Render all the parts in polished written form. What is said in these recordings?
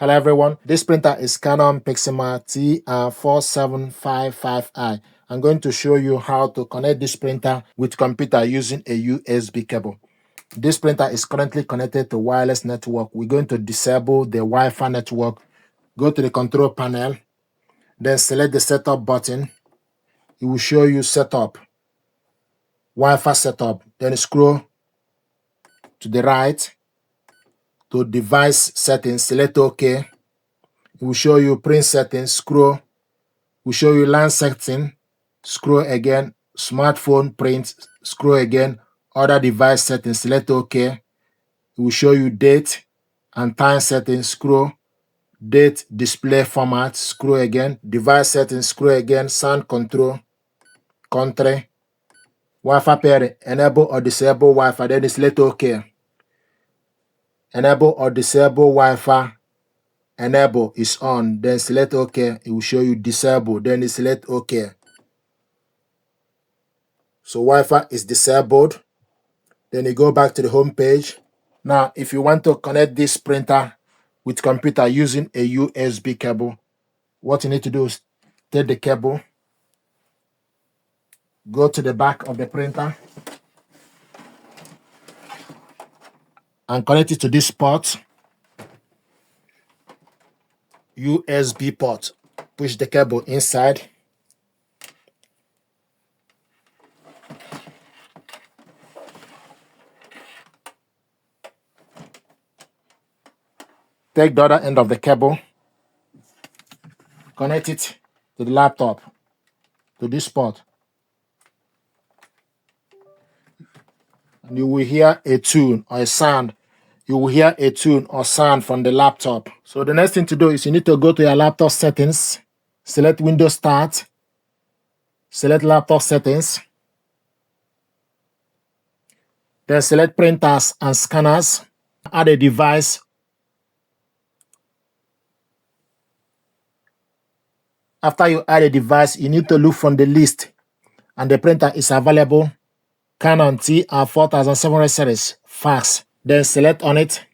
Hello everyone, this printer is Canon PIXMA TR4755i. I'm going to show you how to connect this printer with computer using a USB cable. This printer is currently connected to wireless network. We're going to disable the Wi-Fi network. Go to the control panel, then select the setup button. It will show you setup, Wi-Fi setup. Then scroll to the right to device settings, select OK. It will show you print settings, scroll. It will show you LAN setting, scroll again, smartphone print, scroll again, other device settings, select OK. It will show you date and time settings, scroll, date, display format, scroll again, device settings, scroll again, sound control, country, Wi-Fi pairing, enable or disable Wi-Fi, then select OK. Enable or disable Wi-Fi, enable is on, then select OK. It will show you disable, then select OK. So Wi-Fi is disabled. Then you go back to the home page. Now, if you want to connect this printer with computer using a USB cable, what you need to do is take the cable, go to the back of the printer, and connect it to this port, USB port. Push the cable inside. Take the other end of the cable, connect it to the laptop, to this port. And you will hear a tune or a sound. You will hear a tune or sound from the laptop. So the next thing to do is you need to go to your laptop settings, select Windows Start, select laptop settings, then select printers and scanners, add a device. After you add a device, you need to look from the list and the printer is available. Canon TR4755 series, fast. Then select on it.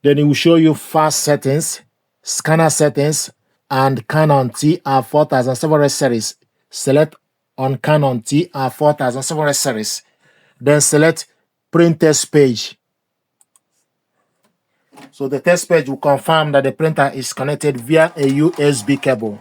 Then it will show you fast settings, scanner settings, and Canon TR4755 series. Select on Canon TR4755 series. Then select print test page. So the test page will confirm that the printer is connected via a USB cable.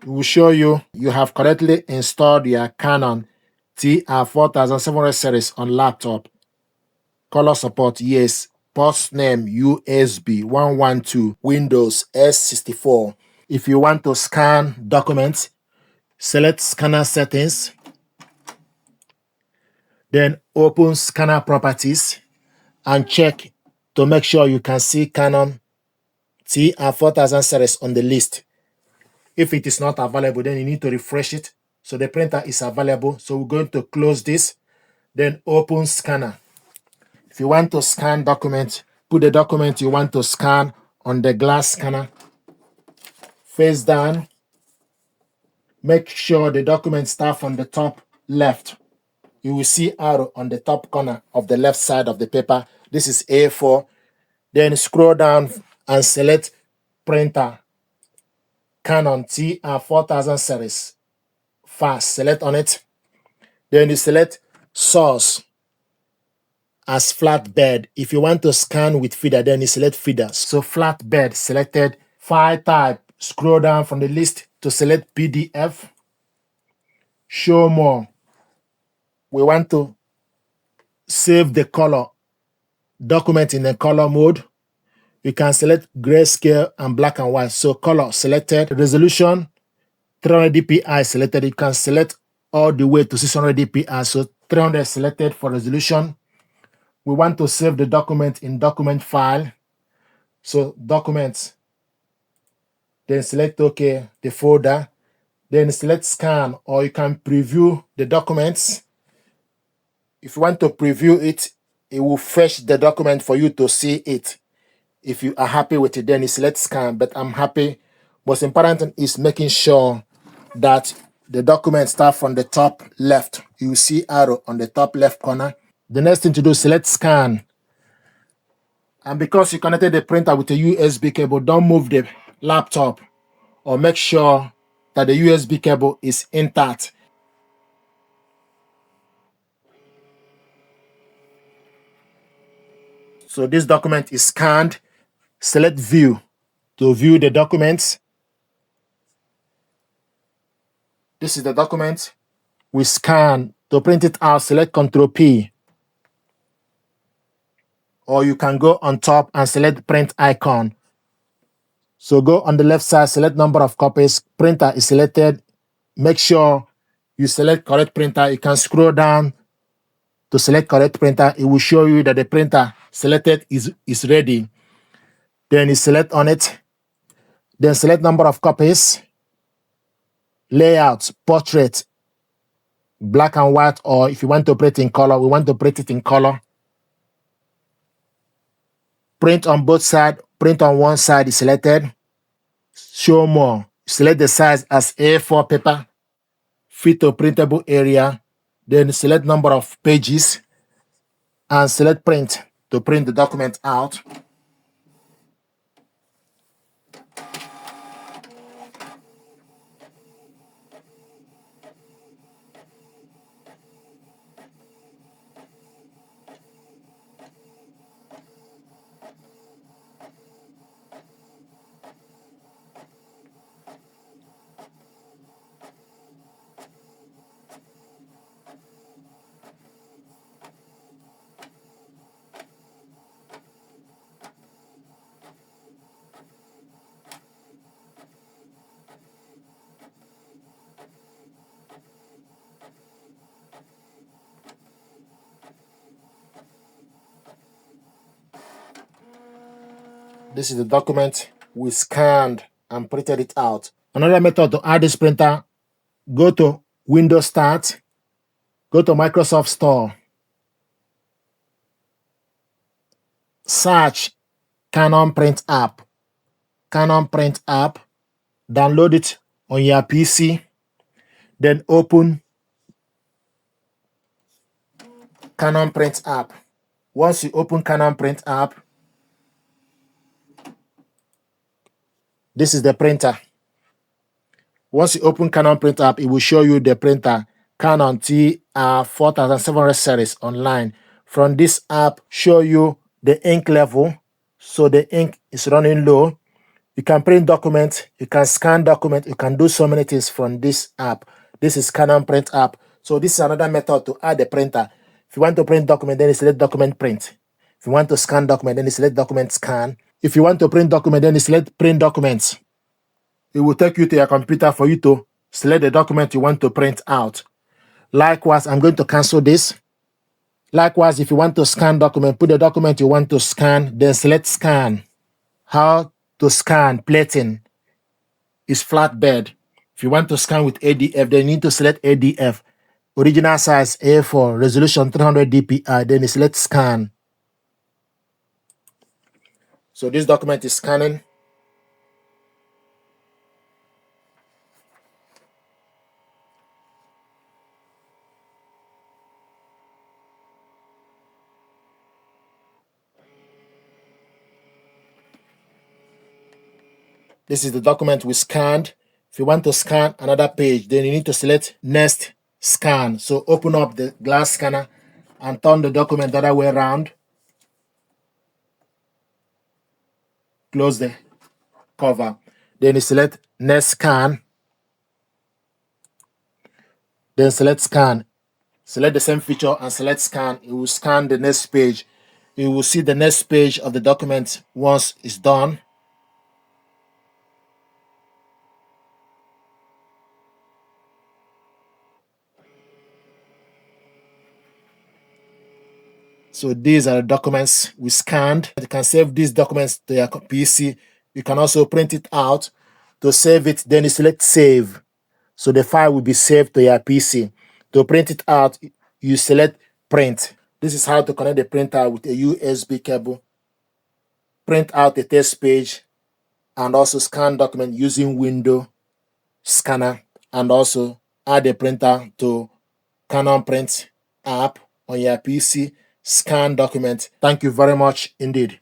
It will show you have correctly installed your Canon TR4755 series on laptop. Color support, yes. Port name, USB 112, Windows S64. If you want to scan documents, select scanner settings. Then open scanner properties and check to make sure you can see Canon TR4000 series on the list. If it is not available, then you need to refresh it. So the printer is available. So we're going to close this, then open scanner. If you want to scan document, put the document you want to scan on the glass scanner, face down. Make sure the document starts from the top left. You will see arrow on the top corner of the left side of the paper. This is A4. Then scroll down and select printer, Canon TR4000 series, fast. Select on it. Then you select source as flatbed. If you want to scan with feeder, then you select feeder. So flatbed selected. File type, scroll down from the list to select PDF. Show more. We want to save the color document in the color mode. You can select grayscale and black and white. So color selected. Resolution 300 dpi selected. You can select all the way to 600 dpi. So 300 selected for resolution. We want to save the document in document file. So documents. Then select OK, the folder. Then select scan, or you can preview the documents. If you want to preview it, it will fetch the document for you to see it. If you are happy with it, then you select scan, but I'm happy Most important thing is making sure that the document starts from the top left. You will see arrow on the top left corner. The next thing to do is select scan. And because you connected the printer with a USB cable, don't move the laptop, or make sure that the USB cable is intact. So this document is scanned. Select view to view the documents. This is the document. We scan. To print it out, select Ctrl P. Or you can go on top and select print icon. So go on the left side, select number of copies. Printer is selected. Make sure you select correct printer. You can scroll down to select correct printer. It will show you that the printer selected is ready. Then you select on it. Then select number of copies, layout, portrait, black and white, or if you want to print in color, we want to print it in color. Print on both sides. Print on one side is selected. Show more. Select the size as A4 paper. Fit to printable area. Then select number of pages and select print to print the document out. This is the document we scanned and printed it out. Another method to add this printer, go to Windows Start, go to Microsoft Store, search Canon Print App, Canon Print App, download it on your PC, then open Canon Print App. Once you open Canon Print App, this is the printer. Once you open Canon Print App, it will show you the printer, Canon TR4755 series online. From this app, show you the ink level. So the ink is running low. You can print documents, you can scan documents, you can do so many things from this app. This is Canon Print App. So this is another method to add the printer. If you want to print document, then you select document print. If you want to scan document, then you select document scan. If you want to print document, then you select print documents. It will take you to your computer for you to select the document you want to print out. Likewise, I'm going to cancel this. Likewise, if you want to scan document, put the document you want to scan, then select scan. How to scan plating is flatbed. If you want to scan with ADF, then you need to select ADF. Original size A4, resolution 300 dpi, then you select scan. So this document is scanning. This is the document we scanned. If you want to scan another page, then you need to select next scan. So open up the glass scanner and turn the document the other way around. Close the cover. Then you select next scan. Then select scan. Select the same feature and select scan. It will scan the next page. You will see the next page of the document once it's done. So these are the documents we scanned. You can save these documents to your PC. You can also print it out. To save it, then you select save. So the file will be saved to your PC. To print it out, you select print. This is how to connect the printer with a USB cable. Print out a test page and also scan document using window scanner, and also add a printer to Canon Print app on your PC, scan document. Thank you very much indeed.